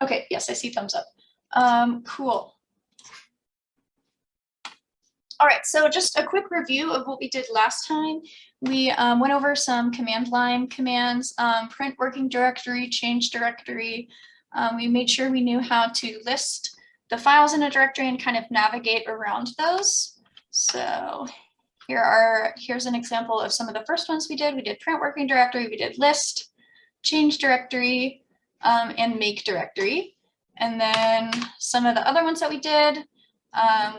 Okay, yes, I see thumbs up. Cool. All right, so just a quick review of what we did last time. We went over some command line commands, print working directory, change directory. We made sure we knew how to list the files in a directory and kind of navigate around those. So here's an example of some of the first ones we did. We did print working directory, we did list, change directory, and make directory. And then some of the other ones that we did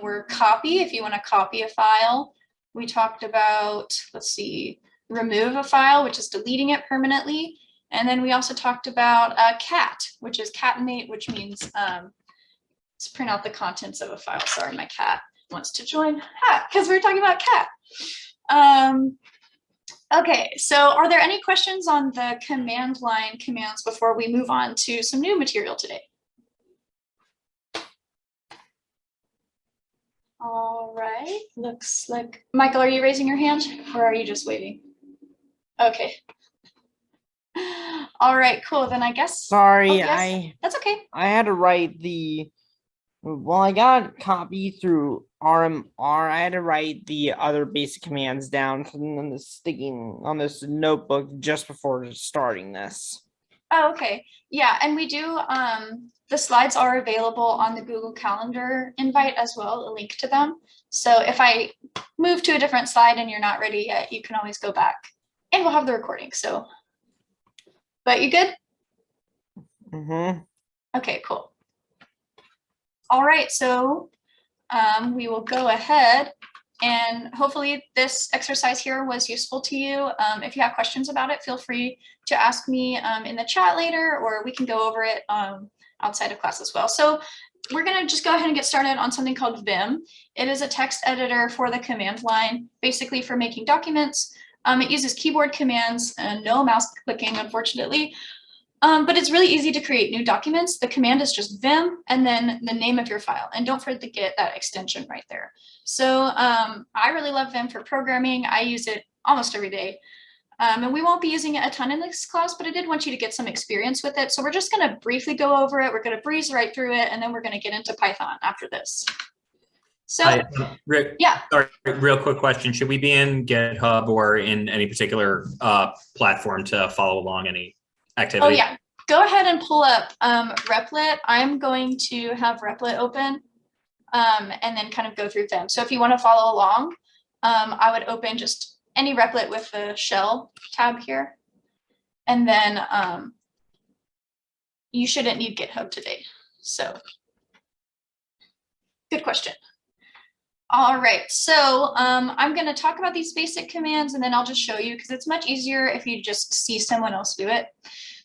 were copy, if you want to copy a file. We talked about, let's see, remove a file, which is deleting it permanently. And then we also talked about cat, which is catenate, which means to print out the contents of a file. Sorry, my cat wants to join because we were talking about cat. Okay, so are there any questions on the command line commands before we move on to some new material today? All right, looks like, Michael, are you raising your hand or are you just waving? Okay. All right, cool, then I guess. Sorry, yes, that's okay. I had to write the, well, I got copy through RMR. I had to write the other basic commands down from the sticking on this notebook just before starting this. Oh, okay. Yeah, and we do, the slides are available on the Google Calendar invite as well, a link to them. So if I move to a different slide and you're not ready yet, you can always go back and we'll have the recording. So, but you good? Mm-hmm. Okay, cool. All right, so we will go ahead and hopefully this exercise here was useful to you. If you have questions about it, feel free to ask me in the chat later, or we can go over it outside of class as well. So we're gonna just go ahead and get started on something called Vim. It is a text editor for the command line, basically for making documents. It uses keyboard commands and no mouse clicking, unfortunately. But it's really easy to create new documents. The command is just Vim and then the name of your file. And don't forget to get that extension right there. So I really love Vim for programming. I use it almost every day. And we won't be using it a ton in this class, but I did want you to get some experience with it. So we're just going to briefly go over it. We're going to breeze right through it, and then we're going to get into Python after this. So, Rick, yeah. Sorry, real quick question. Should we be in GitHub or in any particular platform to follow along any activity? Oh, yeah. Go ahead and pull up Replit. I'm going to have Replit open and then kind of go through them. So if you want to follow along, I would open just any Replit with the shell tab here. And then you shouldn't need GitHub today. So good question. All right, so I'm going to talk about these basic commands and then I'll just show you because it's much easier if you just see someone else do it.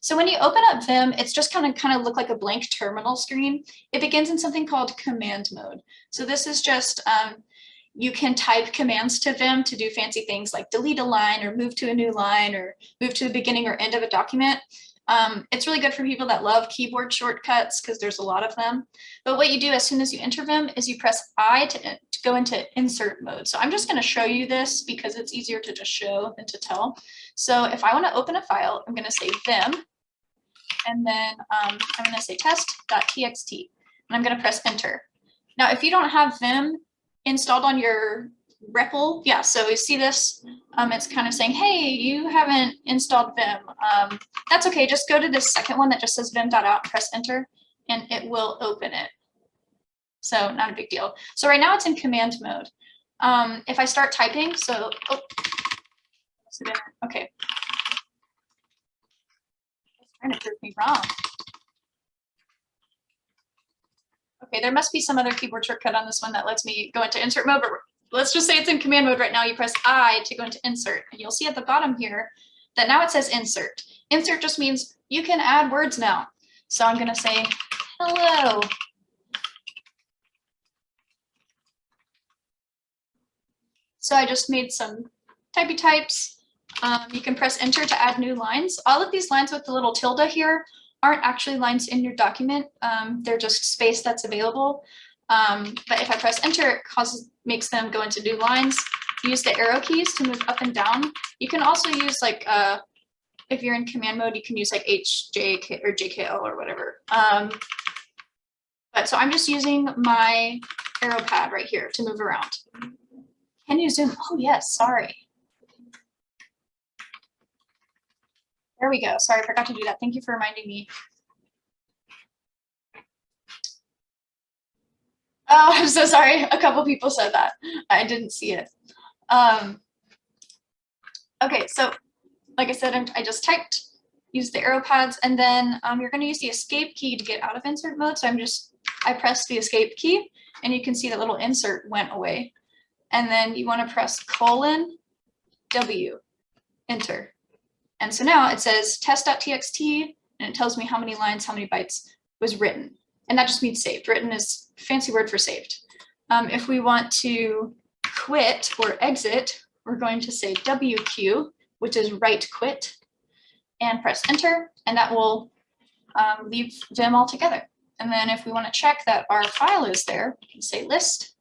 So when you open up Vim, it's just kind of look like a blank terminal screen. It begins in something called command mode. So this is just, you can type commands to Vim to do fancy things like delete a line or move to a new line or move to the beginning or end of a document. It's really good for people that love keyboard shortcuts because there's a lot of them. But what you do as soon as you enter Vim is you press I to go into insert mode. So I'm just going to show you this because it's easier to just show than to tell. So if I want to open a file, I'm going to say Vim. And then I'm going to say test.txt. And I'm going to press enter. Now, if you don't have Vim installed on your REPL, yeah, so you see this, it's kind of saying, hey, you haven't installed Vim. That's okay, just go to this second one that just says vim.out, press enter, and it will open it. So not a big deal. So right now it's in command mode. If I start typing, so, oh, okay. It's trying to prove me wrong. Okay, there must be some other keyboard shortcut on this one that lets me go into insert mode, but let's just say it's in command mode right now. You press I to go into insert, and you'll see at the bottom here that now it says insert. Insert just means you can add words now. So I'm going to say hello. So I just made some typey types. You can press enter to add new lines. All of these lines with the little tilde here aren't actually lines in your document. They're just space that's available. But if I press enter, it makes them go into new lines. Use the arrow keys to move up and down. You can also use like, if you're in command mode, you can use like HJK or JKL or whatever. But so I'm just using my arrow pad right here to move around. Can you zoom? Oh yes, sorry. There we go. Sorry, I forgot to do that. Thank you for reminding me. Oh, I'm so sorry. A couple people said that. I didn't see it. Okay, so like I said, I just typed, use the arrow pads, and then you're going to use the escape key to get out of insert mode. So I pressed the escape key, and you can see that little insert went away. And then you want to press :W, enter. And so now it says test.txt, and it tells me how many lines, how many bytes was written. And that just means saved. Written is a fancy word for saved. If we want to quit or exit, we're going to say WQ, which is write quit, and press enter, and that will leave Vim altogether. And then if we want to check that our file is there, we can say list,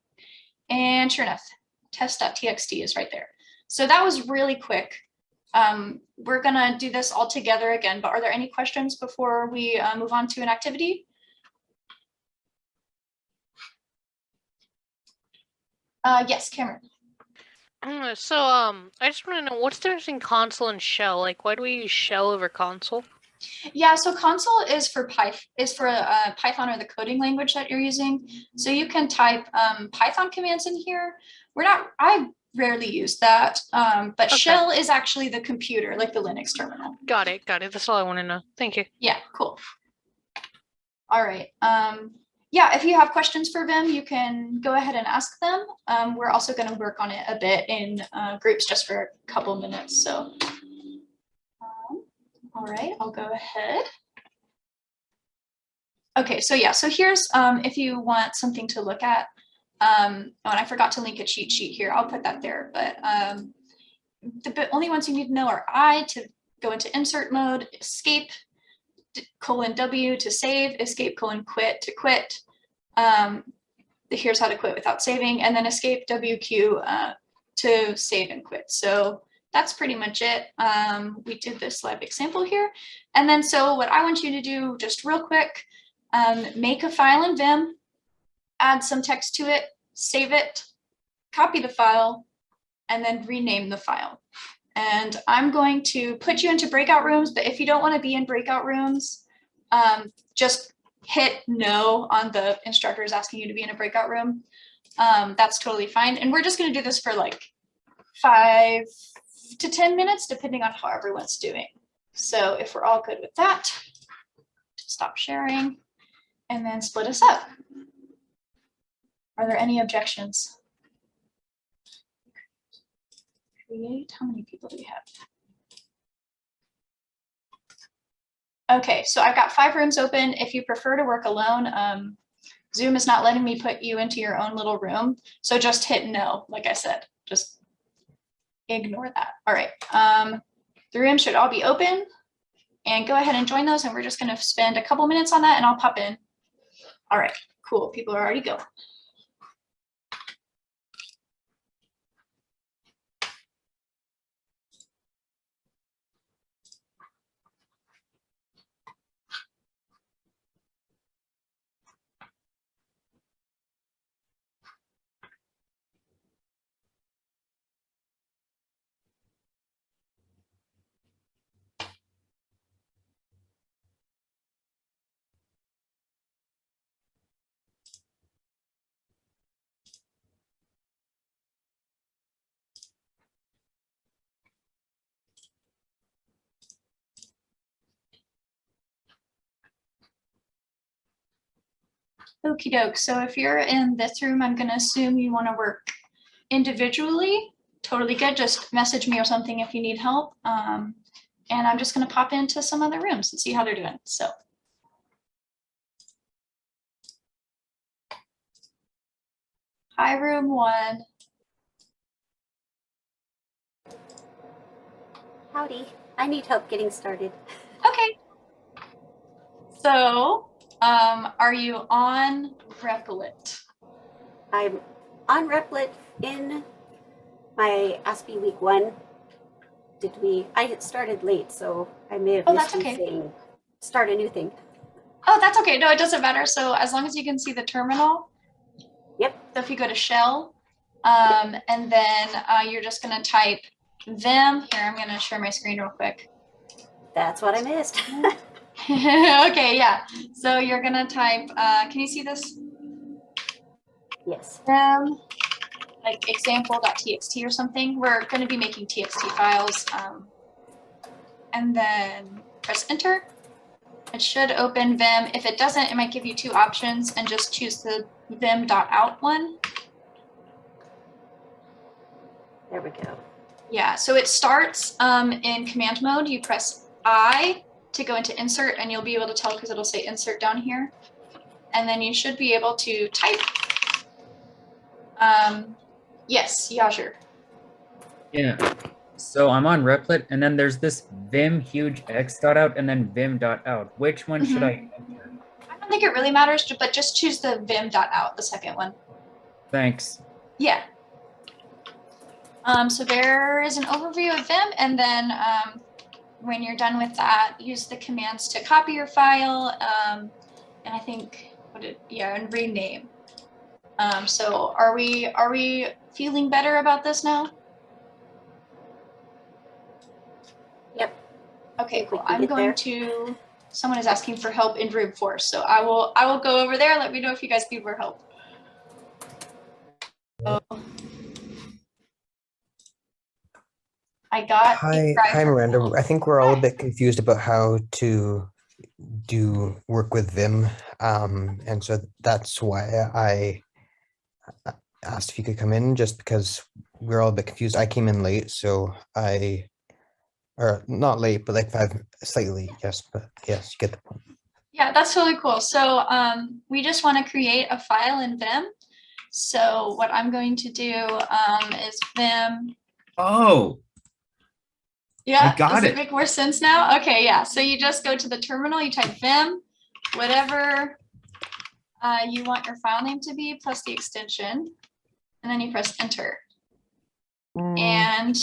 and sure enough, test.txt is right there. So that was really quick. We're gonna do this all together again, but are there any questions before we move on to an activity? Yes, Cameron. I just want to know what's the difference in console and shell? Like, why do we use shell over console? Yeah, so console is for Python or the coding language that you're using. So you can type Python commands in here. I rarely use that, but Okay. shell is actually the computer, like the Linux terminal. Got it. That's all I want to know. Thank you. Yeah, cool. All right. Yeah, if you have questions for Vim, you can go ahead and ask them. We're also going to work on it a bit in groups just for a couple minutes. So, all right, I'll go ahead. Okay, so yeah, so here's if you want something to look at. Oh, and I forgot to link a cheat sheet here. I'll put that there. But the only ones you need to know are I to go into insert mode, escape, :W to save, escape : quit to quit. Here's how to quit without saving, and then escape WQ to save and quit. So that's pretty much it. We did this live example here. And then so what I want you to do just real quick, make a file in Vim, add some text to it, save it, copy the file, and then rename the file. And I'm going to put you into breakout rooms, but if you don't want to be in breakout rooms, just hit no on the instructors asking you to be in a breakout room. That's totally fine. And we're just going to do this for like 5 to 10 minutes, depending on how everyone's doing. So if we're all good with that, stop sharing and then split us up. Are there any objections? Create, how many people do we have? Okay, so I've got 5 rooms open. If you prefer to work alone, Zoom is not letting me put you into your own little room. So just hit no, like I said, just ignore that. All right, the rooms should all be open, and go ahead and join those. And we're just gonna spend a couple minutes on that and I'll pop in. All right, cool, people are already going. Okie doke. So if you're in this room, I'm going to assume you want to work individually. Totally good. Just message me or something if you need help. And I'm just going to pop into some other rooms and see how they're doing. So. Hi, room 1. Howdy. I need help getting started. Okay. So, are you on Replit? I'm on Replit in my Aspie week 1. did we? I started late, so I may have Oh, missed that's you okay. saying start a new thing. Oh, that's okay. No, it doesn't matter. So as long as you can see the terminal. Yep. So if you go to shell, and then you're just going to type vim. Here, I'm going to share my screen real quick. That's what I missed. Okay, yeah. So you're going to type, can you see this? Yes. Vim, like example.txt or something. We're going to be making txt files. And then press enter. It should open Vim. If it doesn't, it might give you two options and just choose the vim.out one. There we go. Yeah, so it starts in command mode. You press I to go into insert, and you'll be able to tell because it'll say insert down here. And then you should be able to type. Yes, Yasher. Yeah. So I'm on Replit, and then there's this vim huge x dot out and then vim dot out. Which one should I enter? I don't think it really matters, but just choose the vim.out, the second one. Thanks. Yeah. So there is an overview of Vim, and then when you're done with that, use the commands to copy your file, and I think and rename. So are we feeling better about this now? Yep. Okay, cool. can I'm get going there. to. Someone is asking for help in Drib Force, so I will go over there. Let me know if you guys need more help. I got. Hi, Miranda. I think we're all a bit confused about how to do work with Vim, and so that's why I asked if you could come in, just because we're all a bit confused. I came in late, so or not late, but like slightly, yes, but yes, you get the point. Yeah, that's totally cool. So we just want to create a file in Vim. So what I'm going to do is Vim. Oh. Yeah, I got does it. it make more sense now? Okay, yeah. So you just go to the terminal, you type Vim, whatever you want your file name to be, plus the extension, and then you press enter. And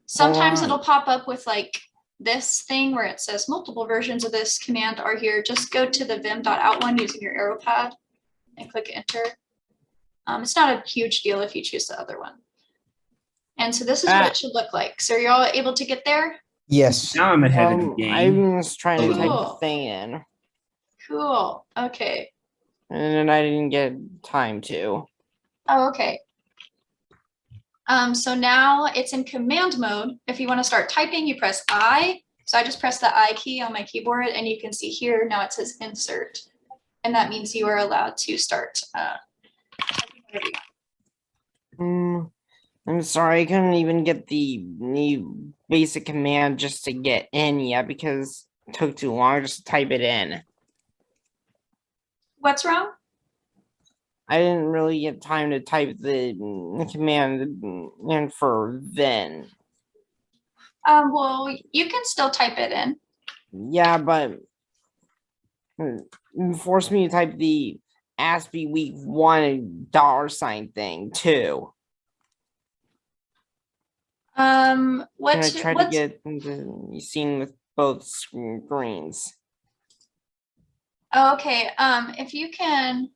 sometimes it'll pop up with like this thing where it says multiple versions of this command are here. Just go to the vim.out one using your arrow pad and click enter. It's not a huge deal if you choose the other one. And so this is what it should look like. So you're all able to get there? Yes. Now I'm ahead of the game. I was trying to type the Cool. thing in, Cool. Okay. and then I didn't get time to. Oh, okay. So now it's in command mode. If you want to start typing, you press I. So I just press the I key on my keyboard, and you can see here now it says insert. And that means you are allowed to start. I'm sorry, I couldn't even get the new basic command just to get in yet because it took too long just to type it in. What's wrong? I didn't really get time to type the command in for then. Well, you can still type it in. Yeah, but forced me to type the Aspie week $1 thing too. What's And I tried to get the scene with both screens. Okay, if you can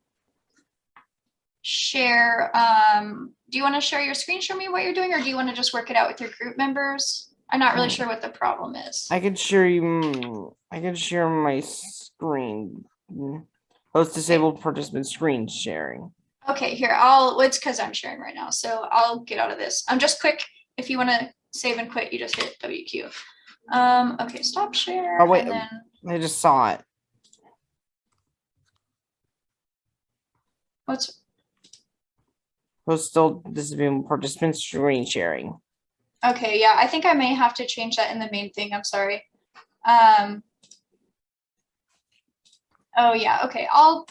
share, do you want to share your screen, show me what you're doing, or do you want to just work it out with your group members? I'm not really sure what the problem is. I could share you. I could share my screen. Host disabled participant screen sharing. Okay, here, it's because I'm sharing right now, so I'll get out of this. Just quick, if you want to save and quit, you just hit WQ. Okay, stop share. Oh wait, and then... I just saw it. What's Still disabled participant screen sharing. okay? Yeah, I think I may have to change that in the main thing. I'm sorry. Oh yeah, okay. I'll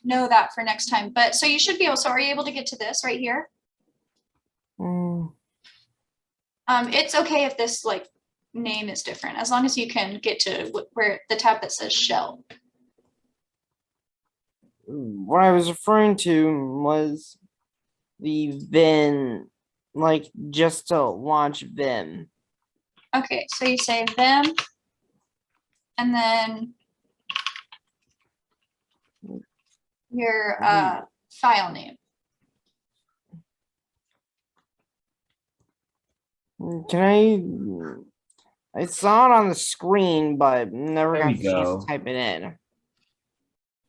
know that for next time. But so you should be able. So are you able to get to this right here? It's okay if this like name is different, as long as you can get to where the tab that says shell. What I was referring to was the Vim, like just to launch Vim. Okay, so you say vim, and then your file name. Can I saw it on the screen, but never There got we the chance go. to type it in.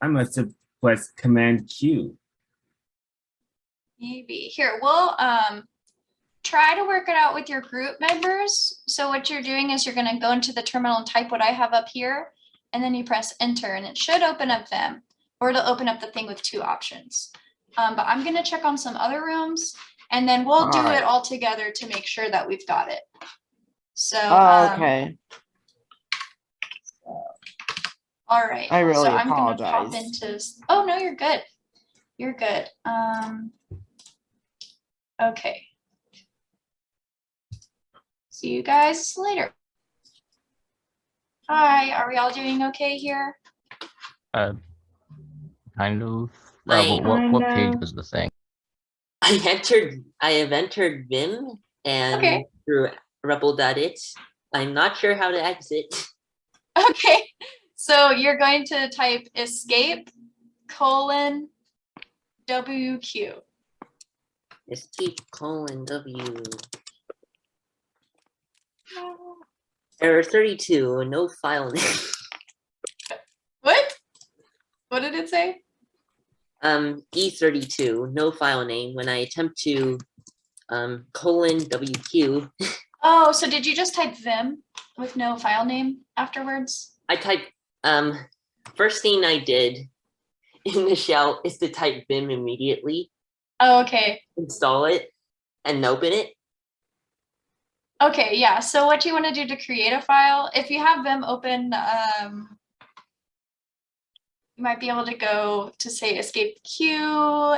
I must have pressed Command Q. Maybe. Here, we'll try to work it out with your group members. So what you're doing is you're going to go into the terminal and type what I have up here, and then you press enter, and it should open up them, or it'll open up the thing with 2 options. But I'm going to check on some other rooms, and then we'll do All right. it all together to make sure that we've got it. So, Okay. all right. I really so I'm going to pop apologize. into, oh no, you're good. You're good. Okay. See you guys later. Hi, are we all doing okay here? Kind of. I- What page was the thing? I have entered Vim and Okay. through rebel.it. I'm not sure how to exit. Okay, so you're going to type escape : WQ. Escape : W. Error 32, no file name. What? What did it say? E32, no file name. When I attempt to :WQ, Oh, so did you just type vim with no file name afterwards? I type first thing I did in the shell is to type Vim immediately, Oh, okay. install it, and open it. Okay, yeah. So what you want to do to create a file, if you have vim open, you might be able to go to say escape Q !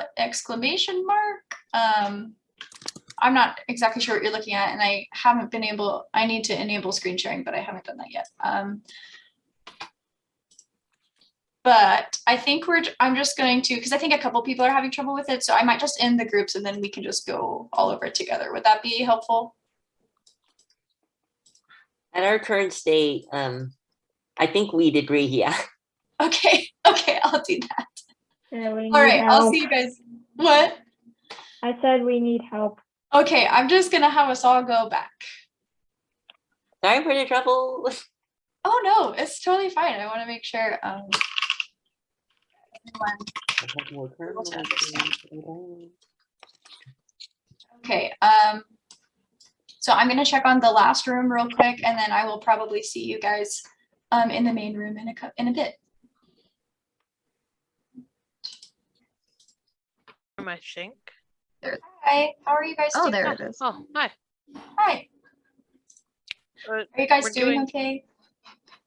I'm not exactly sure what you're looking at, and I haven't been able, I need to enable screen sharing, but I haven't done that yet. But I think I'm just going to, because I think a couple people are having trouble with it, so I might just end the groups and then we can just go all over it together. Would that be helpful? At our current state, I think we'd agree, yeah. Okay, okay, I'll do that. Yeah, we need All right, I'll help. see you guys. What? I said we need help. Okay, I'm just gonna have us all go back. Sorry for the trouble. Oh no, it's totally fine. I want to make sure okay, so I'm gonna check on the last room real quick, and then I will probably see you guys in the main room in a bit. I think. Hi, how are you guys doing? there it is. Oh, hi. Hi. Are you guys we're doing doing- okay?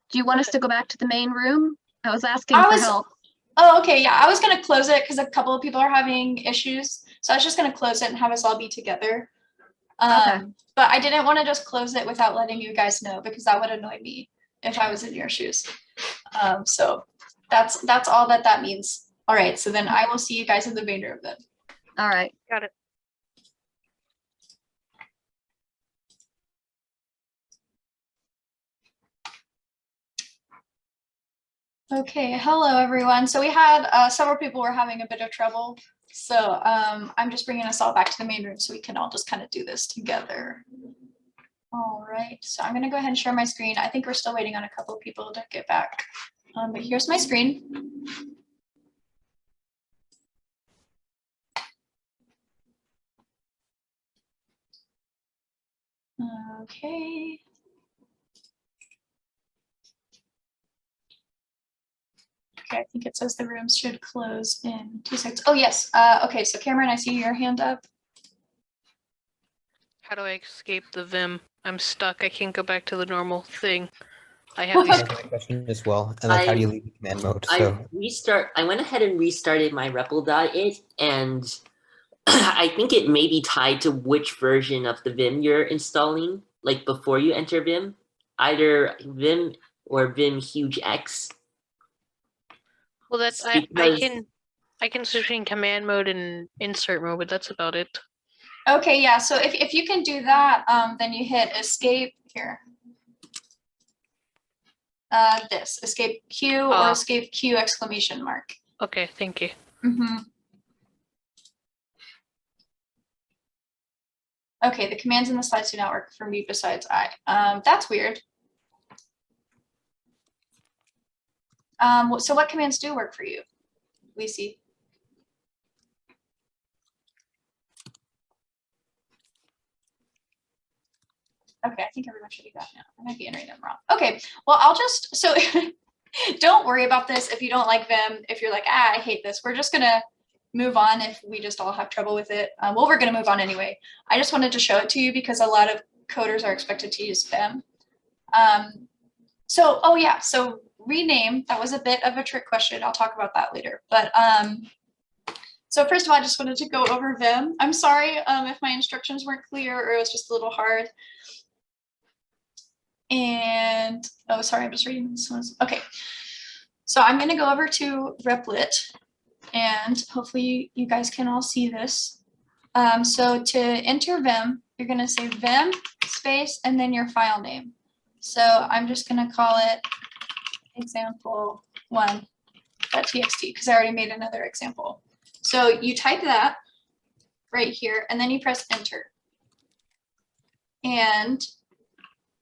Do you want us to go back to the main room? I was asking I for was- help. Oh, okay, yeah, I was gonna close it because a couple of people are having issues. So I was just gonna close it and have us all be together. Okay. But I didn't want to just close it without letting you guys know because that would annoy me if I was in your shoes. So that's all that means. All right, so then I will see you guys in the main room then. All right. Got it. Okay, hello everyone. So we had several people were having a bit of trouble. So I'm just bringing us all back to the main room so we can all just kind of do this together. All right, so I'm gonna go ahead and share my screen. I think we're still waiting on a couple of people to get back. But here's my screen. Okay. Okay, I think it says the rooms should close in 2 seconds. Oh, yes. Okay, so Cameron, I see your hand up. How do I escape the Vim? I'm stuck. I can't go back to the normal thing. I I have these. have a question as well. And like, how do you leave the command mode? So I went ahead and restarted my rebel.it, and I think it may be tied to which version of the Vim you're installing, like before you enter Vim, either Vim or Vim Huge X. Well, that's I can switch in command mode and insert mode, but that's about it. Okay, yeah. So if you can do that, then you hit escape Here. This escape Q or Ah. escape Q exclamation mark. Okay, thank you. Okay, the commands in the slides do not work for me besides I. That's weird. So what commands do work for you, Lisi? Okay, I think everyone should be back now. I might be entering them wrong. Okay, well, I'll just, so don't worry about this if you don't like them. If you're like, I hate this, we're just gonna move on if we just all have trouble with it. Well, we're gonna move on anyway. I just wanted to show it to you because a lot of coders are expected to use Vim. So, oh yeah, so rename, that was a bit of a trick question. I'll talk about that later. But so first of all, I just wanted to go over Vim. I'm sorry if my instructions weren't clear or it was just a little hard. And, oh, sorry, I'm just reading this one. Okay, so I'm gonna go over to Replit and hopefully you guys can all see this. So to enter Vim, you're gonna say Vim space and then your file name. So I'm just gonna call it example1.txt because I already made another example. So you type that right here and then you press enter. And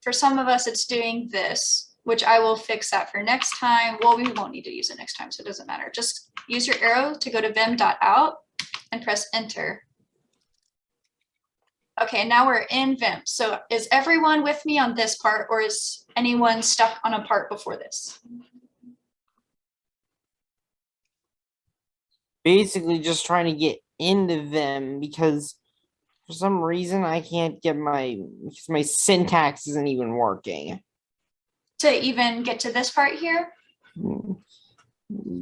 for some of us, it's doing this, which I will fix that for next time. Well, we won't need to use it next time, so it doesn't matter. Just use your arrow to go to vim.out and press enter. Okay, now we're in Vim. So is everyone with me on this part or is anyone stuck on a part before this? Basically just trying to get into Vim because for some reason I can't get because my syntax isn't even working. To even get to this part here?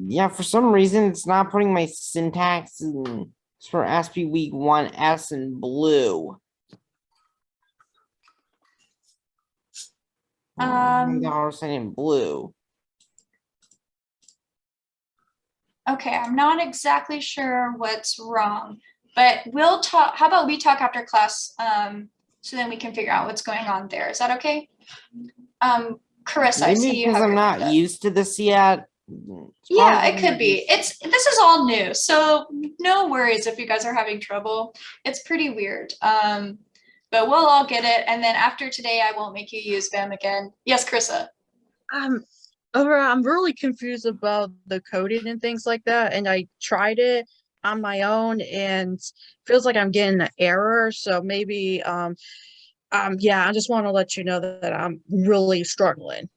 Yeah, for some reason it's not putting my syntax in for Aspie week 1S in blue. $1 in blue. Okay, I'm not exactly sure what's wrong, but we'll talk. How about we talk after class so then we can figure out what's going on there. Is that okay? Carissa, I see Maybe you because have I'm your hand not up. used to this yet. Yeah, it could be. This is all new, so no worries if you guys are having trouble. It's pretty weird. But we'll all get it, and then after today, I won't make you use Vim again. Yes, Carissa. I'm really confused about the coding and things like that, and I tried it on my own, and feels like I'm getting an error. So maybe, yeah, I just want to let you know that I'm really struggling.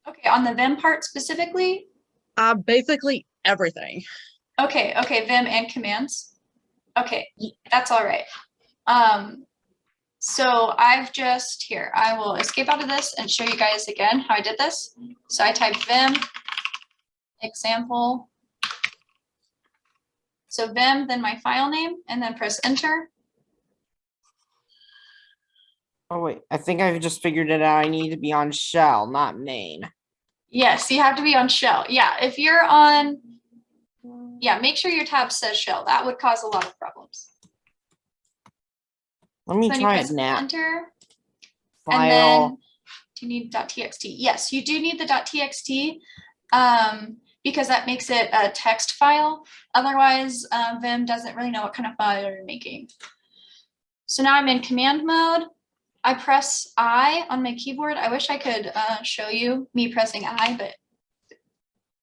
Okay, on the Vim part specifically? Basically everything. Okay, Vim and commands. Okay, that's all right. So I've just here, I will escape out of this and show you guys again how I did this. So I type Vim example. So Vim, then my file name, and then press enter. Oh wait, I think I've just figured it out. I need to be on shell, not main. Yes, you have to be on shell. Yeah, if you're on, yeah, make sure your tab says shell. That would cause a lot of problems. Let me So try it now. Enter. File. And then do you need .txt? Yes, you do need the .txt because that makes it a text file. Otherwise, Vim doesn't really know what kind of file you're making. So now I'm in command mode. I press I on my keyboard. I wish I could show you me pressing I, but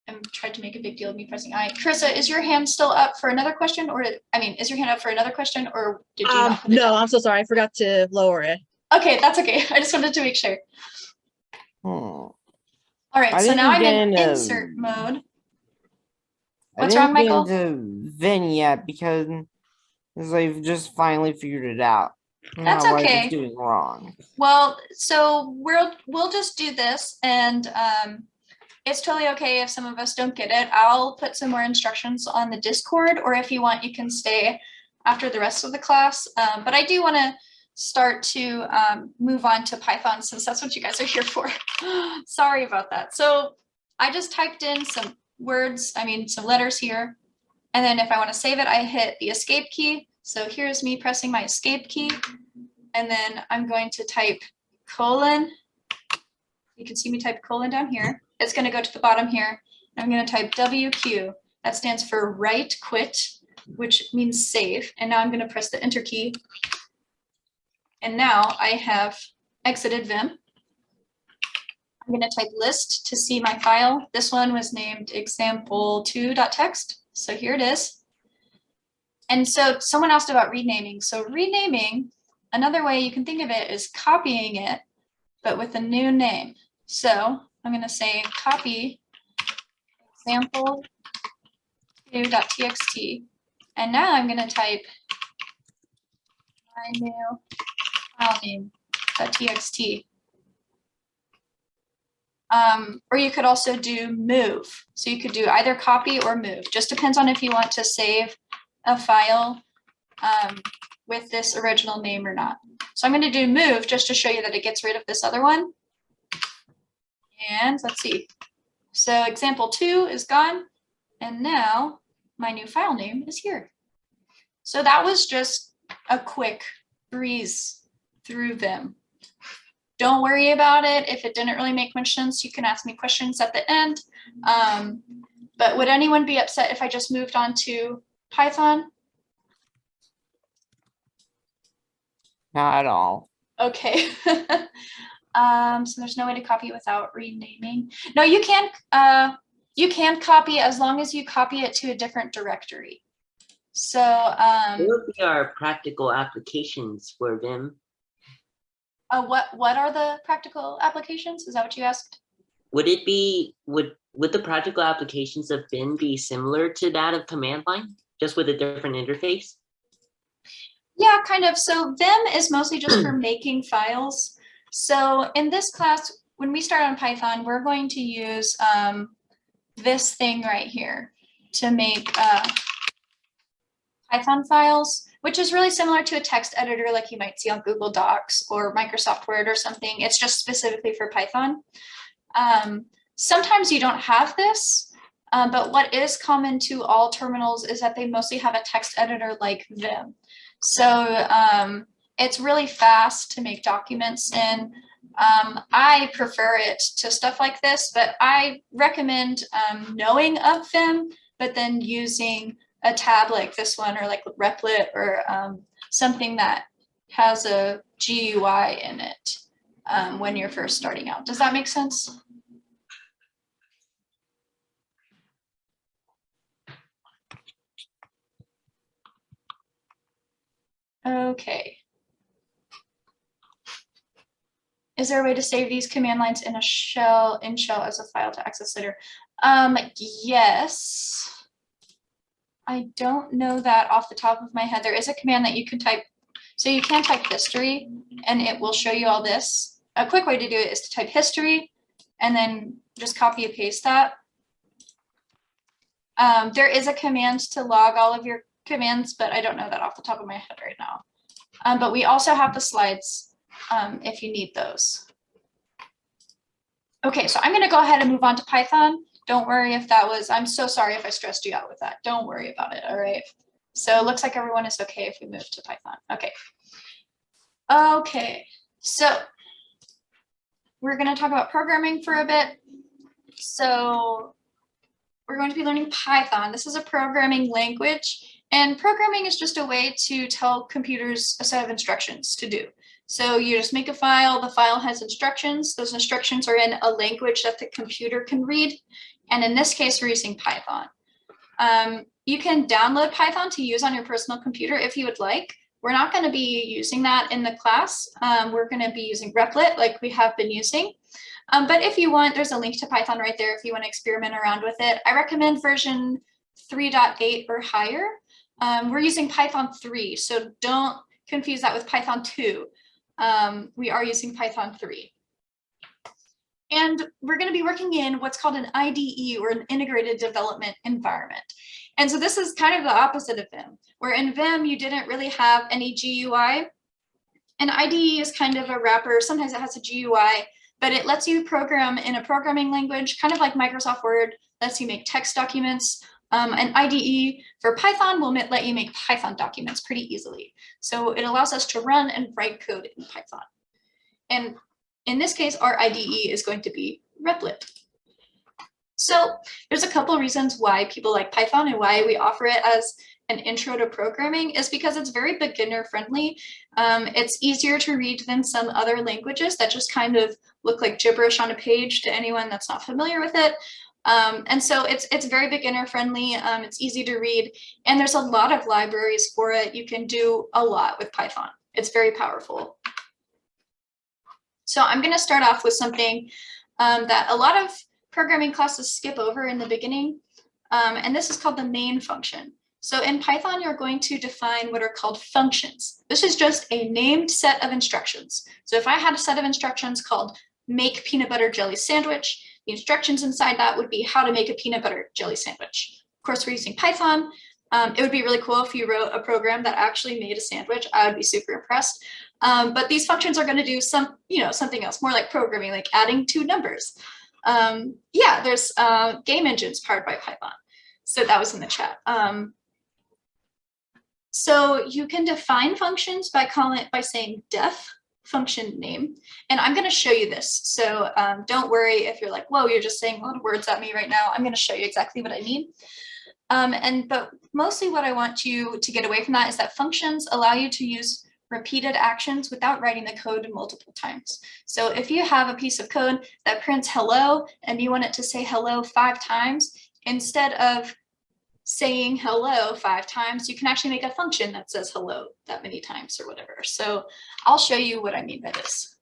I'm trying to make a big deal of me pressing I. Carissa, is your hand still up for another question, or is your hand up for another question, or did you not put it No, down? I'm so sorry. I forgot to lower it. Okay, that's okay. I just wanted to make sure. All right, so now I'm in insert mode. What's wrong, Michael? I didn't get into Vim yet because I've just finally figured it out. That's What I okay. was doing wrong. Well, so we'll just do this, and it's totally okay if some of us don't get it. I'll put some more instructions on the Discord, or if you want, you can stay after the rest of the class. But I do want to start to move on to Python since that's what you guys are here for. Sorry about that. So I just typed in some words, some letters here. And then if I want to save it, I hit the escape key. So here's me pressing my escape key. And then I'm going to type colon. You can see me type colon down here. It's going to go to the bottom here. I'm going to type WQ. That stands for write quit, which means save. And now I'm going to press the enter key. And now I have exited Vim. I'm going to type list to see my file. This one was named example2.txt. So here it is. And so someone asked about renaming. So renaming, another way you can think of it is copying it, but with a new name. So I'm going to say copy example2.txt. And now I'm going to type my new file name.txt. Or you could also do move. So you could do either copy or move. Just depends on if you want to save a file with this original name or not. So I'm going to do move just to show you that it gets rid of this other one. And let's see. So example 2 is gone. And now my new file name is here. So that was just a quick breeze through Vim. Don't worry about it. If it didn't really make much sense, you can ask me questions at the end. But would anyone be upset if I just moved on to Python? Not at all. Okay. So there's no way to copy without renaming. No, you can copy as long as you copy it to a different directory. So what would be our practical applications for Vim? What are the practical applications? Is that what you asked? Would it be would the practical applications of Vim be similar to that of command line, just with a different interface? Yeah, kind of. So Vim is mostly just for making files. So in this class, when we start on Python, we're going to use this thing right here to make Python files, which is really similar to a text editor like you might see on Google Docs or Microsoft Word or something. It's just specifically for Python. Sometimes you don't have this, but what is common to all terminals is that they mostly have a text editor like Vim. So it's really fast to make documents in. I prefer it to stuff like this, but I recommend knowing of Vim, but then using a tab like this one or like Replit or something that has a GUI in it when you're first starting out. Does that make sense? Okay. Is there a way to save these command lines in shell as a file to access later? Yes. I don't know that off the top of my head. There is a command that you can type. So you can type history and it will show you all this. A quick way to do it is to type history and then just copy and paste that. There is a command to log all of your commands, but I don't know that off the top of my head right now. But we also have the slides if you need those. Okay, so I'm going to go ahead and move on to Python. Don't worry if that was, I'm so sorry if I stressed you out with that. Don't worry about it, all right? So it looks like everyone is okay if we move to Python. Okay. Okay, so we're going to talk about programming for a bit. So we're going to be learning Python. This is a programming language, and programming is just a way to tell computers a set of instructions to do. So you just make a file, the file has instructions. Those instructions are in a language that the computer can read. And in this case, we're using Python. You can download Python to use on your personal computer if you would like. We're not going to be using that in the class. We're going to be using Replit like we have been using. But if you want, there's a link to Python right there if you want to experiment around with it. I recommend version 3.8 or higher. We're using Python 3, so don't confuse that with Python 2. We are using Python 3. And we're going to be working in what's called an IDE, or an integrated development environment. And so this is kind of the opposite of Vim, where in Vim you didn't really have any GUI. An IDE is kind of a wrapper. Sometimes it has a GUI, but it lets you program in a programming language, kind of like Microsoft Word, lets you make text documents. An IDE for Python will let you make Python documents pretty easily. So it allows us to run and write code in Python. And In this case, our IDE is going to be Replit. So there's a couple reasons why people like Python and why we offer it as an intro to programming is because it's very beginner friendly. It's easier to read than some other languages that just kind of look like gibberish on a page to anyone that's not familiar with it. And so it's very beginner friendly. It's easy to read, and there's a lot of libraries for it. You can do a lot with Python. It's very powerful. So I'm going to start off with something that a lot of programming classes skip over in the beginning, and this is called the main function. So in Python, you're going to define what are called functions. This is just a named set of instructions. So if I had a set of instructions called make peanut butter jelly sandwich, the instructions inside that would be how to make a peanut butter jelly sandwich. Of course, we're using Python. It would be really cool if you wrote a program that actually made a sandwich. I would be super impressed. But these functions are going to do something else, more like programming, like adding two numbers. Yeah, there's game engines powered by Python. So that was in the chat. So you can define functions by saying def function name. And I'm going to show you this. So don't worry if you're like, whoa, you're just saying a lot of words at me right now. I'm going to show you exactly what I mean. But mostly what I want you to get away from that is that functions allow you to use repeated actions without writing the code multiple times. So if you have a piece of code that prints hello and you want it to say hello 5 times, instead of saying hello 5 times, you can actually make a function that says hello that many times or whatever. So I'll show you what I mean by this.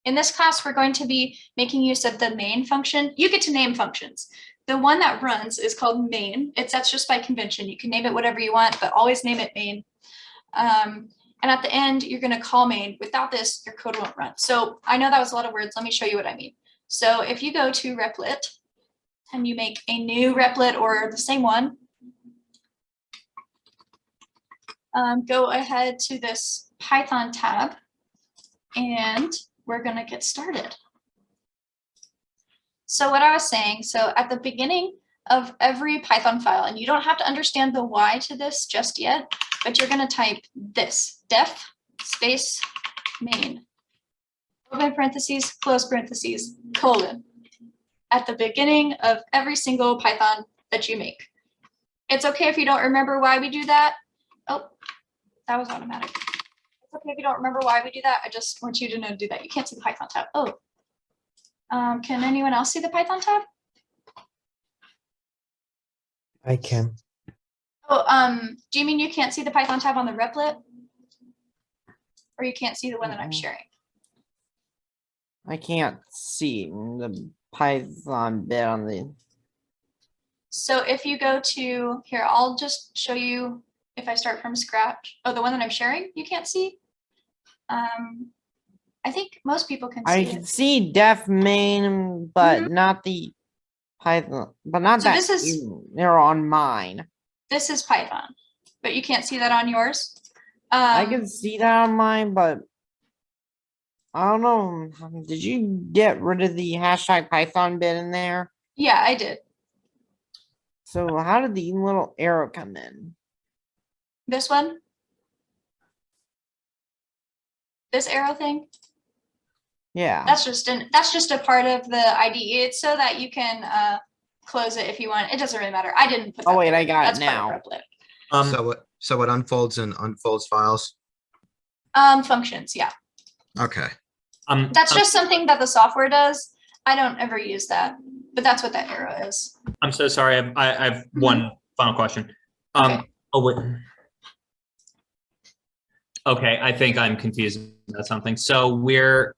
In this class, we're going to be making use of the main function. You get to name functions. The one that runs is called main. That's just by convention. You can name it whatever you want, but always name it main. And at the end, you're going to call main. Without this, your code won't run. So I know that was a lot of words. Let me show you what I mean. So if you go to Replit and you make a new Replit or the same one, go ahead to this Python tab, and we're going to get started. So what I was saying, so at the beginning of every Python file, and you don't have to understand the why to this just yet, but you're going to type this, def space main, open parentheses, close parentheses, colon, at the beginning of every single Python that you make. It's okay if you don't remember why we do that. Oh, that was automatic. It's okay if you don't remember why we do that. I just want you to know to do that. You can't see the Python tab. Oh. Can anyone else see the Python tab? I can. Oh, do you mean you can't see the Python tab on the Replit? Or you can't see the one that I'm sharing? I can't see the Python bit on the. So if you go to here, I'll just show you if I start from scratch. Oh, the one that I'm sharing, you can't see? I think most people can see I it. can see def main, but not the Python, but not So that this is- they're on mine. This is Python, but you can't see that on yours. I can see that on mine, but I don't know. Did you get rid of the hashtag Python bit in there? Yeah, I did. So how did the little arrow come in? This one? This arrow thing? Yeah. That's just a part of the IDE. It's so that you can close it if you want. It doesn't really matter. I didn't put that Oh wait, there. I got That's it part now. of Replit. So what unfolds and unfolds files? Functions, yeah. Okay. That's just something that the software does. I don't ever use that, but that's what that arrow is. I'm so sorry. I have one final question. Okay. Oh wait. Okay, I think I'm confused about something. So where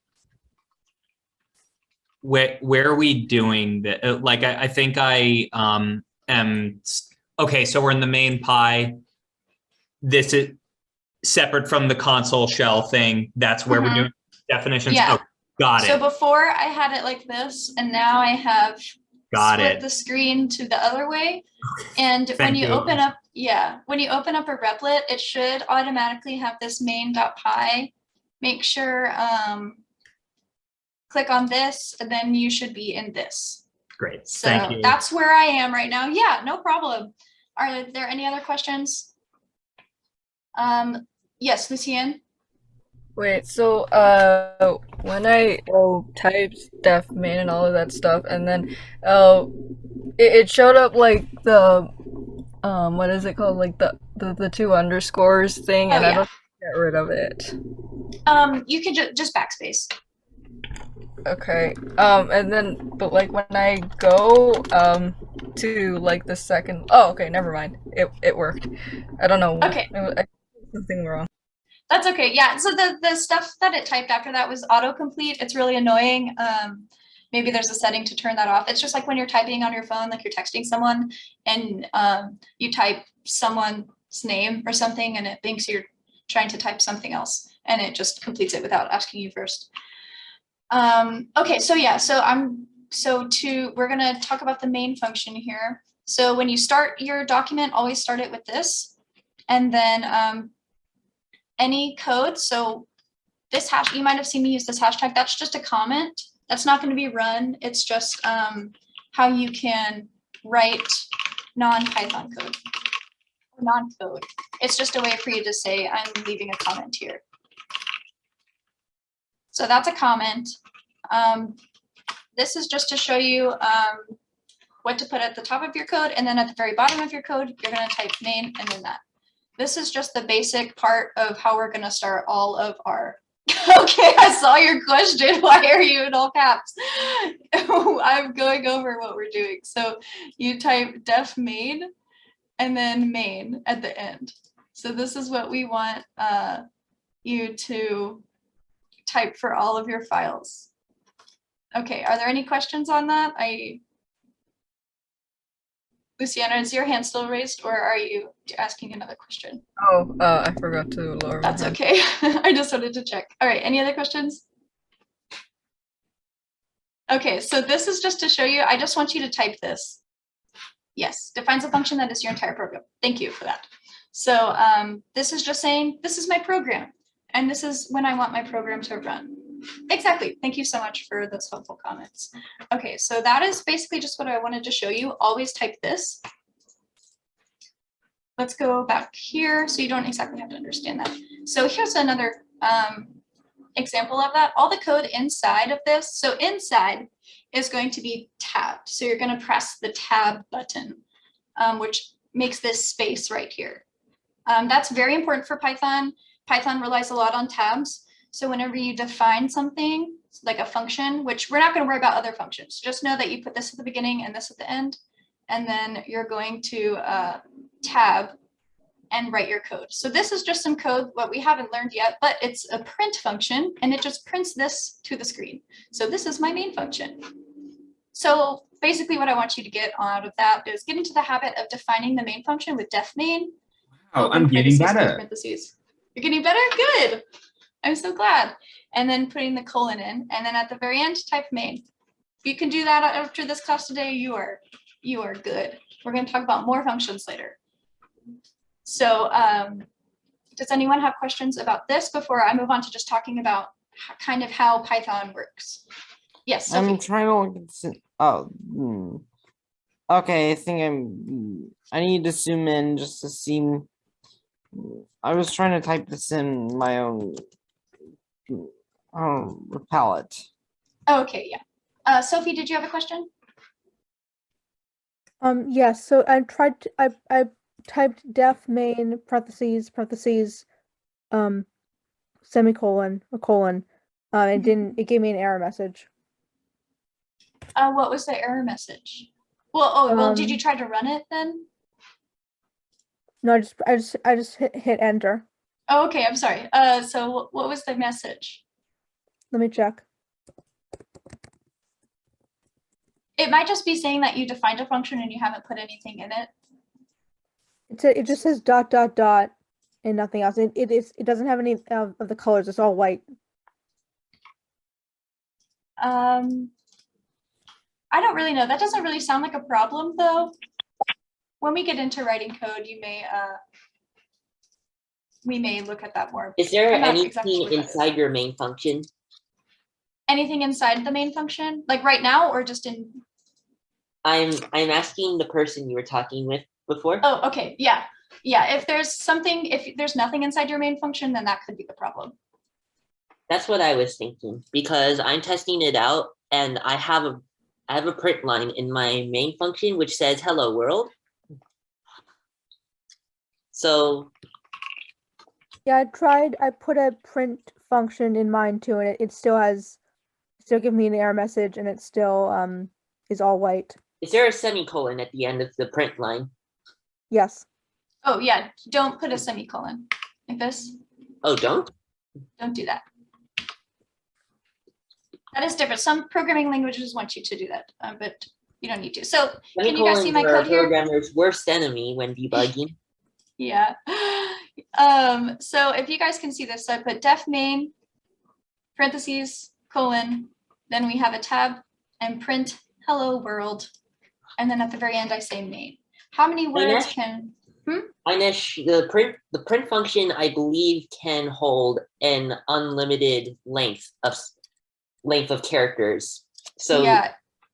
are we doing that? Like I think I am. Okay, so we're in the main pie. This is separate from the console shell thing. That's where we're doing definitions. Yeah. Oh, got it. So before I had it like this, and now I have split the screen to the other way. And when you open up, when you open up a Replit, it should automatically have this main.py. Make sure, click on this, and then you should be in this. Great, So thank you. that's where I am right now. Yeah, no problem. Are there any other questions? Yes, Lucienne? Wait, so when I typed def main and all of that stuff, and then it showed up like the what is it called, like the two underscores thing, and I don't get rid of it. You can just backspace. Okay. And then but like when I go to like the second, oh okay, never mind. It worked. I don't know. Okay. I did something wrong. That's okay. Yeah. So the stuff that it typed after that was autocomplete. It's really annoying. Maybe there's a setting to turn that off. It's just like when you're typing on your phone, like you're texting someone and you type someone's name or something and it thinks you're trying to type something else and it just completes it without asking you first. Okay, so yeah, we're gonna talk about the main function here. So when you start your document, always start it with this, and then any code. So this hash, you might have seen me use this hashtag. That's just a comment. That's not going to be run. It's just how you can write non-Python code, non-code. It's just a way for you to say, I'm leaving a comment here. So that's a comment. This is just to show you what to put at the top of your code, and then at the very bottom of your code, you're going to type main and then that. This is just the basic part of how we're going to start all of our. Okay, I saw your question. Why are you in all caps? I'm going over what we're doing. So you type def main and then main at the end. So this is what we want you to type for all of your files. Okay, are there any questions on that? Luciana, is your hand still raised or are you asking another question? Oh, I forgot to lower my That's hand. okay. I just wanted to check. All right, any other questions? Okay, so this is just to show you, I just want you to type this. Yes, defines a function that is your entire program. Thank you for that. So this is just saying, this is my program, and this is when I want my program to run. Exactly. Thank you so much for those helpful comments. Okay, so that is basically just what I wanted to show you. Always type this. Let's go back here so you don't exactly have to understand that. So here's another example of that. All the code inside of this. So inside is going to be tabbed. So you're going to press the tab button, which makes this space right here. That's very important for Python. Python relies a lot on tabs. So whenever you define something like a function, which we're not going to worry about other functions, just know that you put this at the beginning and this at the end, and then you're going to tab and write your code. So this is just some code, what we haven't learned yet, but it's a print function and it just prints this to the screen. So this is my main function. So basically what I want you to get out of that is get into the habit of defining the main function with def main. Oh, I'm getting better. Parentheses. You're getting better? Good. I'm so glad. And then putting the colon in, and then at the very end, type main. If you can do that after this class today, you are good. We're going to talk about more functions later. So does anyone have questions about this before I move on to just talking about kind of how Python works? Yes, Sophie. I'm trying to look at this. Oh, okay. I think I need to zoom in just to see. I was trying to type this in my own palette. Okay, yeah. Sophie, did you have a question? Yes. So I tried to, I typed def main parentheses semicolon or colon. It gave me an error message. What was the error message? Well, did you try to run it then? No, I just hit enter. Oh, okay, I'm sorry. So what was the message? Let me check. It might just be saying that you defined a function and you haven't put anything in it. It just says ... and nothing else. It doesn't have any of the colors. It's all white. I don't really know. That doesn't really sound like a problem though. When we get into writing code, we may look at that more. Is there I'm not anything exactly sure inside your main function? Anything inside the main function? Like right now or just in? I'm asking the person you were talking with before. Oh, okay. Yeah. Yeah. If there's nothing inside your main function, then that could be the problem. That's what I was thinking because I'm testing it out and I have a print line in my main function which says hello world. So Yeah, I put a print function in mine too, and it still gives me an error message, and it still is all white. is there a semicolon at the end of the print line? Yes. Oh yeah, don't put a semicolon like this. Oh, don't do that. That is different. Some programming languages want you to do that, but you don't need to. So can you guys see my Semicolons are code here? programmer's worst enemy when debugging. Yeah. So if you guys can see this, so I put def main, parentheses, colon, then we have a tab and print hello world. And then at the very end, I say main. How many words can, Inish, the print function, I believe, can hold an unlimited length of characters. So yeah,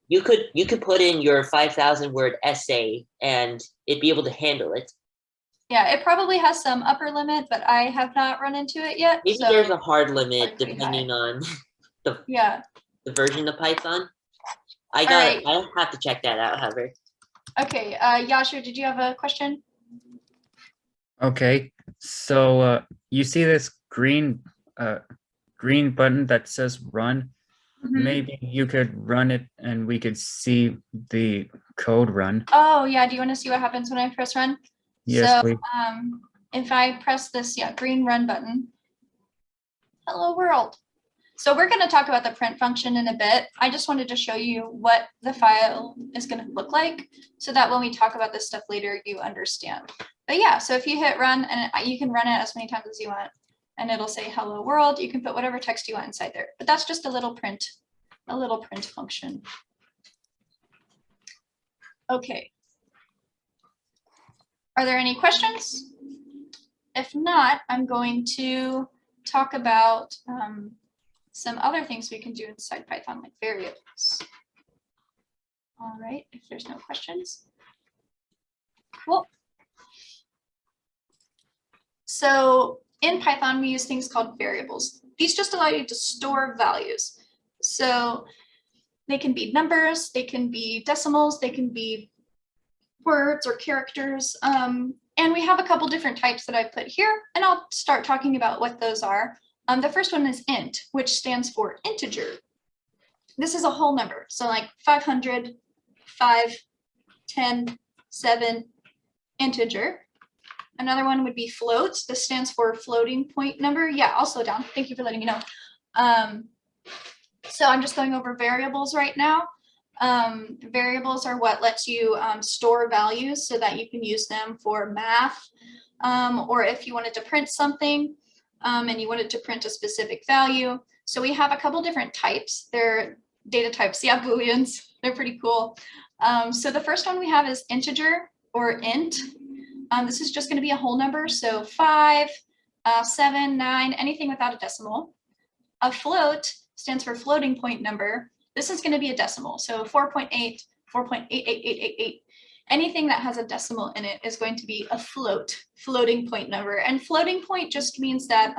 you could put in your 5,000 word essay and it'd be able to handle it. yeah, it probably has some upper limit, but I have not run into it yet. Maybe so there's a hard limit depending on the version of Python. I have to check that out, however. Okay, Yashu, did you have a question? Okay, so you see this green button that says run. Mhm. Maybe you could run it and we could see the code run. Oh yeah, do you want to see what happens when I press run? Yes, so, please. if I press this, green run button, hello world. So we're going to talk about the print function in a bit. I just wanted to show you what the file is going to look like so that when we talk about this stuff later, you understand. But yeah, so if you hit run, and you can run it as many times as you want, and it'll say hello world. You can put whatever text you want inside there, but that's just a little print function. Okay. Are there any questions? If not, I'm going to talk about some other things we can do inside Python, like variables. All right, if there's no questions. Cool. So in Python, we use things called variables. These just allow you to store values. So they can be numbers, they can be decimals, they can be words or characters. And we have a couple different types that I put here, and I'll start talking about what those are. The first one is int, which stands for integer. This is a whole number. So like 500, 5, 10, 7, integer. Another one would be float. This stands for floating point number. Yeah, I'll slow down. Thank you for letting me know. So I'm just going over variables right now. Variables are what lets you store values so that you can use them for math, or if you wanted to print something and you wanted to print a specific value. So we have a couple different types. They're data types, yeah, booleans. They're pretty cool. So the first one we have is integer or int. This is just going to be a whole number, so 5, 7, 9, anything without a decimal. A float stands for floating point number. This is going to be a decimal, so 4.8, 4.88888. Anything that has a decimal in it is going to be a floating point number. And floating point just means that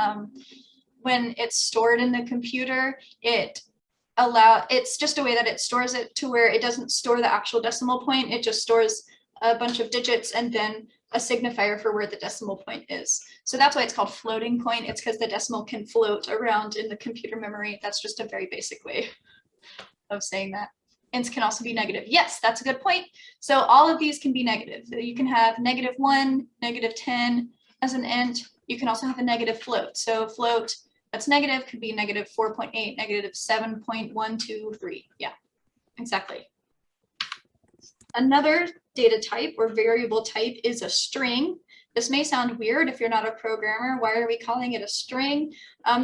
when it's stored in the computer, it's just a way that it stores it to where it doesn't store the actual decimal point. It just stores a bunch of digits and then a signifier for where the decimal point is. So that's why it's called floating point. It's because the decimal can float around in the computer memory. That's just a very basic way of saying that. Ints can also be negative. Yes, that's a good point. So all of these can be negative. You can have -1, -10 as an int. You can also have a negative float. So float that's negative could be -4.8, -7.123. Yeah, exactly. Another data type or variable type is a string. This may sound weird if you're not a programmer. Why are we calling it a string?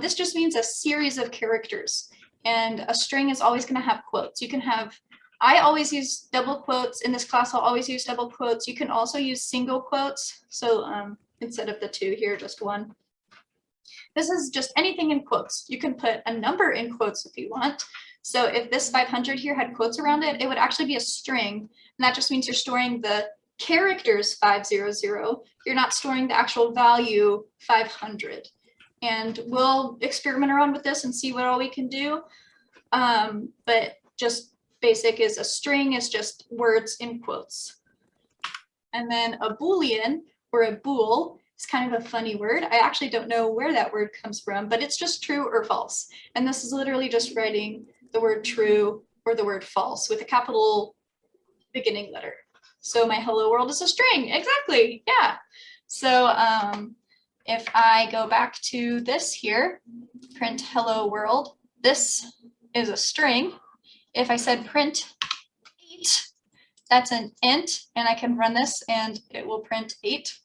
This just means a series of characters. And a string is always going to have quotes. You can have, I always use double quotes. In this class, I'll always use double quotes. You can also use single quotes. So instead of the 2 here, just 1. This is just anything in quotes. You can put a number in quotes if you want. So if this 500 here had quotes around it, it would actually be a string. And that just means you're storing the characters 500. You're not storing the actual value 500. and we'll experiment around with this and see what all we can do. But just basic is a string is just words in quotes. And then a Boolean or a bool is kind of a funny word. I actually don't know where that word comes from, but it's just true or false. And this is literally just writing the word true or the word false with a capital beginning letter. So my hello world is a string. Exactly. Yeah. So if I go back to this here, print hello world, this is a string. If I said print 8, that's an int, and I can run this and it will print 8.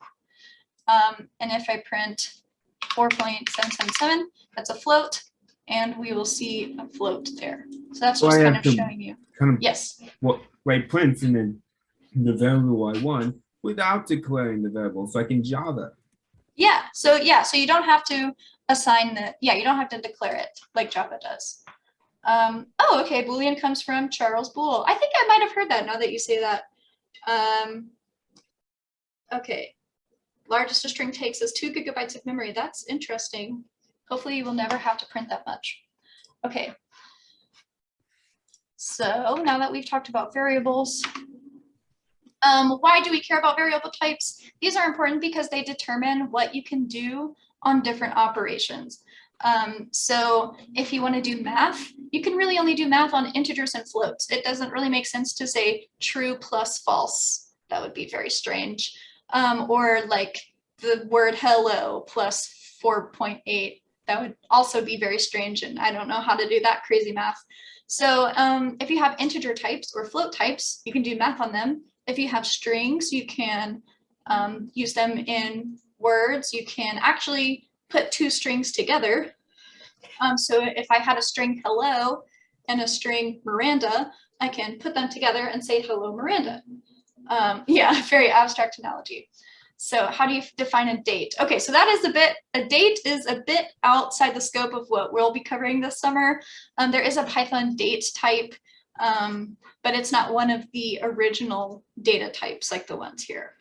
And if I print 4.777, that's a float, and we will see a float there. So that's just kind of showing you. Yes. What write prints and then the variable I want without declaring the variable, so like in Java. Yeah. So you don't have to assign the. Yeah, you don't have to declare it like Java does. Oh, okay. Boolean comes from Charles Boole. I think I might have heard that now that you say that. Okay. Largest a string takes is 2 GB of memory. That's interesting. Hopefully you will never have to print that much. Okay. So now that we've talked about variables, why do we care about variable types? These are important because they determine what you can do on different operations. So if you want to do math, you can really only do math on integers and floats. It doesn't really make sense to say true plus false. That would be very strange. Or like the word hello plus 4.8. That would also be very strange, and I don't know how to do that crazy math. So if you have integer types or float types, you can do math on them. If you have strings, you can use them in words. You can actually put 2 strings together. So if I had a string hello and a string Miranda, I can put them together and say hello Miranda. Yeah, very abstract analogy. So how do you define a date? Okay, so that is a date is a bit outside the scope of what we'll be covering this summer. There is a Python date type, but it's not one of the original data types like the ones here.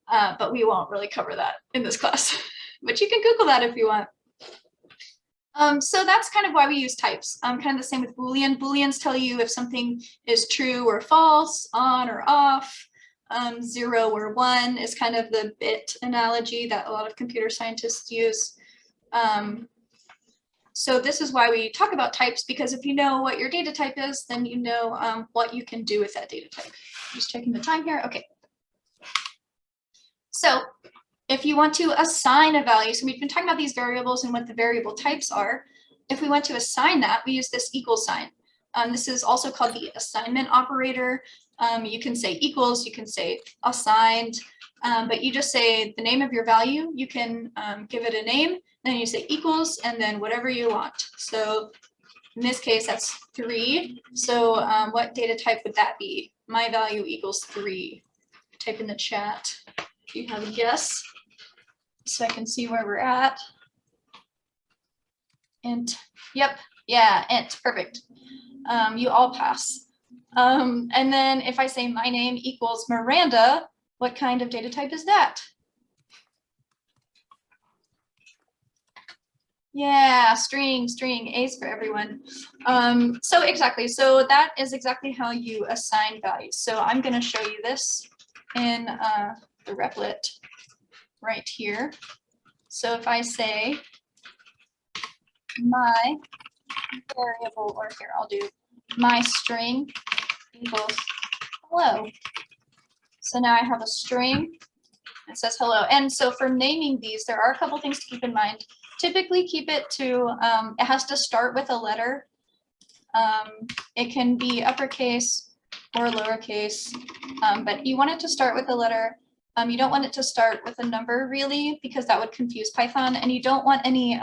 But we won't really cover that in this class, but you can Google that if you want. So that's kind of why we use types. Kind of the same with Boolean. Booleans tell you if something is true or false, on or off. 0 or 1 is kind of the bit analogy that a lot of computer scientists use. So this is why we talk about types, because if you know what your data type is, then you know what you can do with that data type. Just checking the time here. Okay. So if you want to assign a value, so we've been talking about these variables and what the variable types are. If we want to assign that, we use this equal sign. This is also called the assignment operator. You can say equals, you can say assigned, but you just say the name of your value. You can give it a name, then you say equals, and then whatever you want. So in this case, that's 3. So what data type would that be? My value equals 3. Type in the chat if you have a guess, so I can see where we're at. Int, yep, yeah, int, perfect. You all pass. And then if I say my name equals Miranda, what kind of data type is that? Yeah, string, A's for everyone. So exactly, so that is exactly how you assign values. So I'm going to show you this in the Replit right here. So if I say my variable, or here, I'll do my string equals hello. So now I have a string that says hello. And so for naming these, there are a couple things to keep in mind. Typically keep it to, it has to start with a letter. It can be uppercase or lowercase, but you want it to start with a letter. You don't want it to start with a number really, because that would confuse Python. And you don't want any,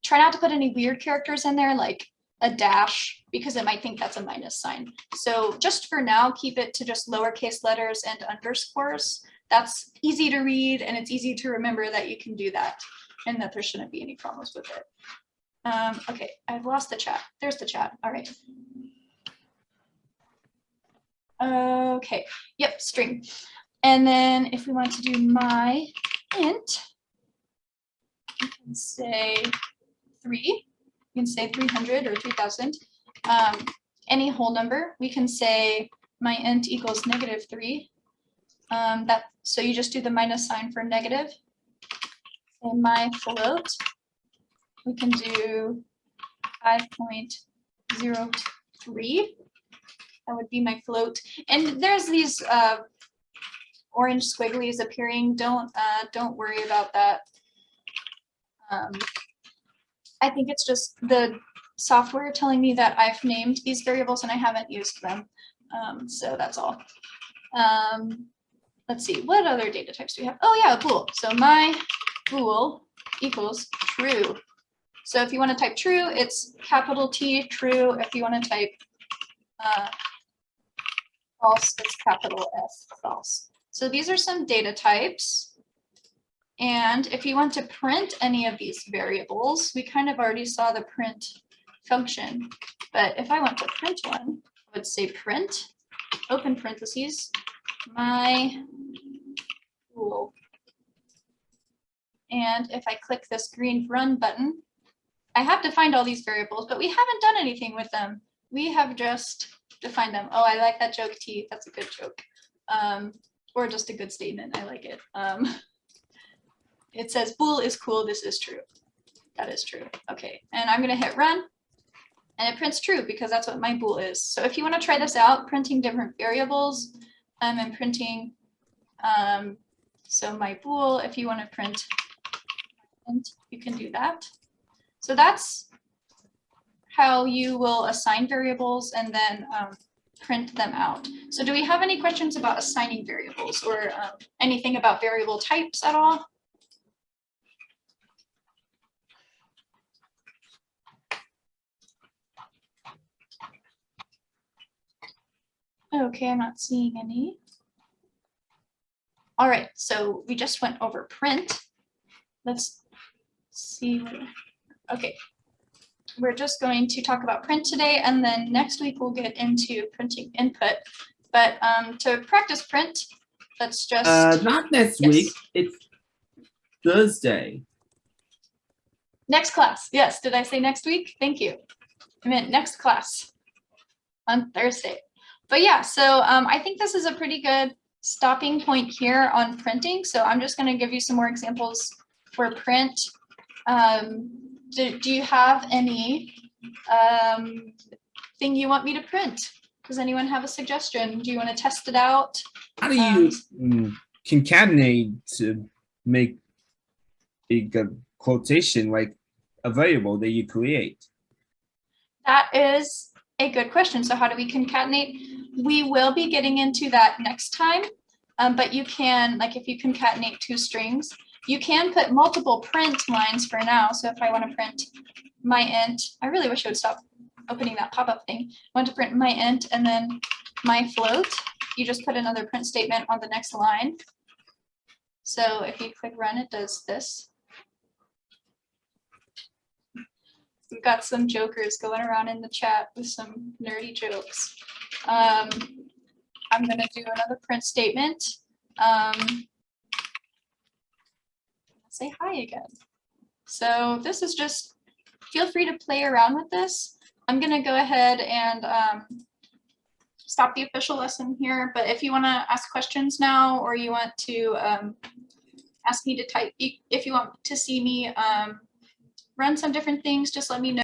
try not to put any weird characters in there like a dash, because it might think that's a minus sign. So just for now, keep it to just lowercase letters and underscores. That's easy to read, and it's easy to remember that you can do that and that there shouldn't be any problems with it. Okay, I've lost the chat. There's the chat. All right. Okay, yep, string. And then if we want to do my int, You can say 3. You can say 300 or 3000. Any whole number. We can say my int equals -3. So you just do the minus sign for negative. And my float, we can do 5.03. That would be my float. And there's these orange squigglies appearing. Don't worry about that. I think it's just the software telling me that I've named these variables and I haven't used them. So that's all. Let's see, what other data types do we have? Oh yeah, bool. So my bool equals true. So if you want to type true, it's capital T, true. If you want to type false, it's capital S, false. So these are some data types. And if you want to print any of these variables, we kind of already saw the print function. But if I want to print one, I would say print, open parentheses, my bool. And if I click this green run button, I have defined all these variables, but we haven't done anything with them. We have just defined them. Oh, I like that joke, T. That's a good joke. Or just a good statement. I like it. It says bool is cool. This is true. That is true. Okay, and I'm going to hit run. And it prints true because that's what my bool is. So if you want to try this out, printing different variables, and printing, so my bool, if you want to print, you can do that. So that's how you will assign variables and then print them out. So do we have any questions about assigning variables or anything about variable types at all? Okay, I'm not seeing any. All right, so we just went over print. Let's see. Okay, we're just going to talk about print today, and then next week we'll get into printing input. But to practice print, let's just not next week. It's Thursday. Next class. Yes, did I say next week? Thank you. I meant next class on Thursday. But yeah, so I think this is a pretty good stopping point here on printing. So I'm just going to give you some more examples for print. Do you have any thing you want me to print? Does anyone have a suggestion? Do you want to test it out? How do you concatenate to make a quotation like a variable that you create? That is a good question. So how do we concatenate? We will be getting into that next time, but you can, like if you concatenate 2 strings, you can put multiple print lines for now. So if I want to print my int, I really wish I would stop opening that pop-up thing. I want to print my int and then my float. You just put another print statement on the next line. So if you click run, it does this. We've got some jokers going around in the chat with some nerdy jokes. I'm going to do another print statement. Say hi again. So this is just, feel free to play around with this. I'm going to go ahead and stop the official lesson here. But if you want to ask questions now, or you want to ask me to type, if you want to see me run some different things, just let me know.